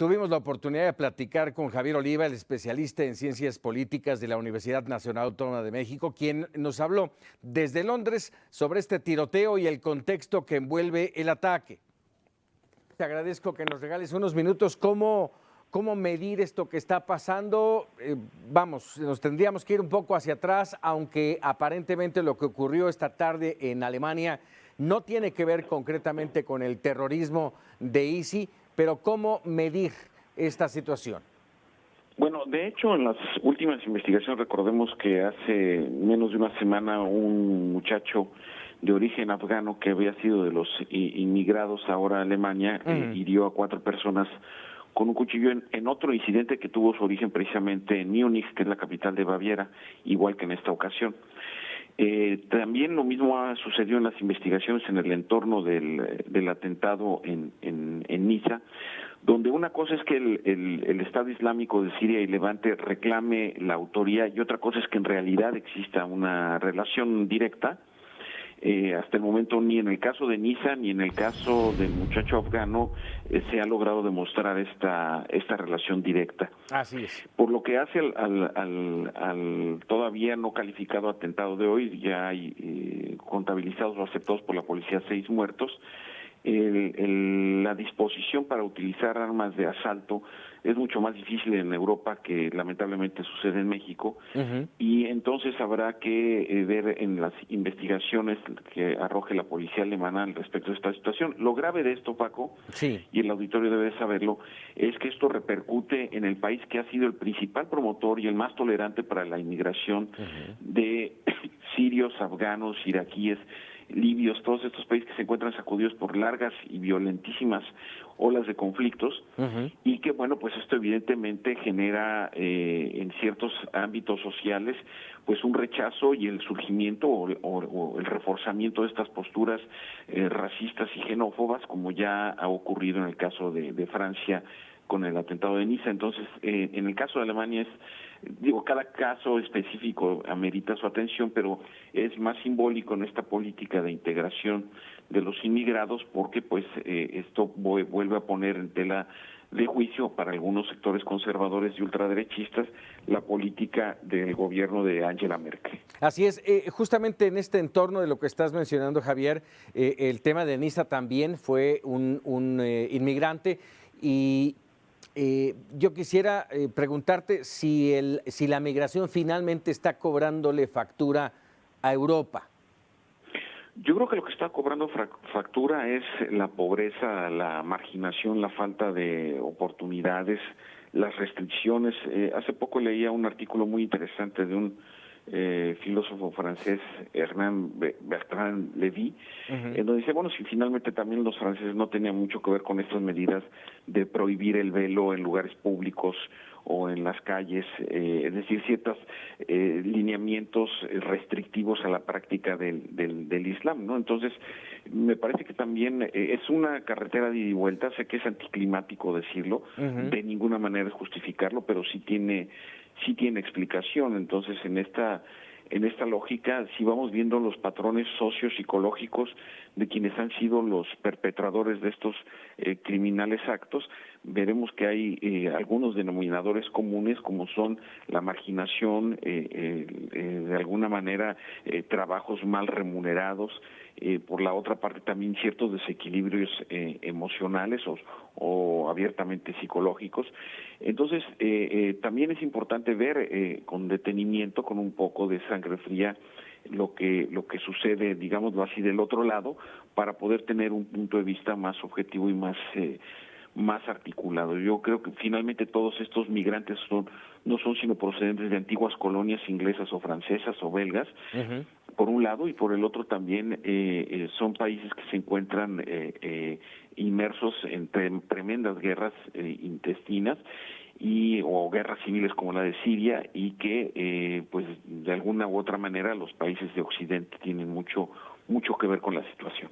Tuvimos la oportunidad de platicar con Javier Oliva, el especialista en ciencias políticas de la Universidad Nacional Autónoma de México, quien nos habló desde Londres sobre este tiroteo y el contexto que envuelve el ataque. Te agradezco que nos regales unos minutos. ¿Cómo medir esto que está pasando? Vamos, nos tendríamos que ir un poco hacia atrás, aunque aparentemente lo que ocurrió esta tarde en Alemania no tiene que ver concretamente con el terrorismo de ISIS, pero ¿cómo medir esta situación? Bueno, de hecho, en las últimas investigaciones, recordemos que hace menos de una semana un muchacho de origen afgano que había sido de los inmigrados ahora a Alemania hirió a 4 personas con un cuchillo en otro incidente que tuvo su origen precisamente en Múnich, que es la capital de Baviera, igual que en esta ocasión. También lo mismo ha sucedido en las investigaciones en el entorno del atentado en Niza, donde una cosa es que el Estado Islámico de Siria y Levante reclame la autoría y otra cosa es que en realidad exista una relación directa. Hasta el momento ni en el caso de Niza ni en el caso del muchacho afgano se ha logrado demostrar esta relación directa. Así es. Por lo que hace al todavía no calificado atentado de hoy, ya hay contabilizados o aceptados por la policía 6 muertos. La disposición para utilizar armas de asalto es mucho más difícil en Europa que lamentablemente sucede en México, y entonces habrá que ver en las investigaciones que arroje la policía alemana al respecto de esta situación. Lo grave de esto, Paco, sí, y el auditorio debe saberlo, es que esto repercute en el país que ha sido el principal promotor y el más tolerante para la inmigración de sirios, afganos, iraquíes, libios, todos estos países que se encuentran sacudidos por largas y violentísimas olas de conflictos, y que, bueno, pues esto evidentemente genera en ciertos ámbitos sociales pues un rechazo y el surgimiento o el reforzamiento de estas posturas racistas y xenófobas, como ya ha ocurrido en el caso de Francia con el atentado de Niza. Entonces, en el caso de Alemania cada caso específico amerita su atención, pero es más simbólico en esta política de integración de los inmigrados, porque pues esto vuelve a poner en tela de juicio para algunos sectores conservadores y ultraderechistas la política del gobierno de Angela Merkel. Así es. Justamente en este entorno de lo que estás mencionando, Javier, el tema de Niza también fue un inmigrante, y yo quisiera preguntarte si la migración finalmente está cobrándole factura a Europa. Yo creo que lo que está cobrando factura es la pobreza, la marginación, la falta de oportunidades, las restricciones. Hace poco leía un artículo muy interesante de un filósofo francés, Bertrand Lévy, en donde dice, bueno, si finalmente también los franceses no tenían mucho que ver con estas medidas de prohibir el velo en lugares públicos o en las calles, es decir, ciertos lineamientos restrictivos a la práctica del Islam, ¿no? Entonces, me parece que también es una carretera de ida y vuelta. Sé que es anticlimático decirlo, de ninguna manera es justificarlo, pero sí tiene explicación. Entonces, en esta lógica, si vamos viendo los patrones sociopsicológicos de quienes han sido los perpetradores de estos criminales actos, veremos que hay algunos denominadores comunes, como son la marginación, de alguna manera trabajos mal remunerados, por la otra parte también ciertos desequilibrios emocionales o abiertamente psicológicos. Entonces, también es importante ver con detenimiento, con un poco de sangre fría, lo que sucede, digámoslo así, del otro lado, para poder tener un punto de vista más objetivo y más articulado. Yo creo que finalmente todos estos migrantes no son sino procedentes de antiguas colonias inglesas o francesas o belgas, por un lado, y por el otro también son países que se encuentran inmersos en tremendas guerras intestinas o guerras civiles como la de Siria, y que pues de alguna u otra manera los países de Occidente tienen mucho que ver con la situación.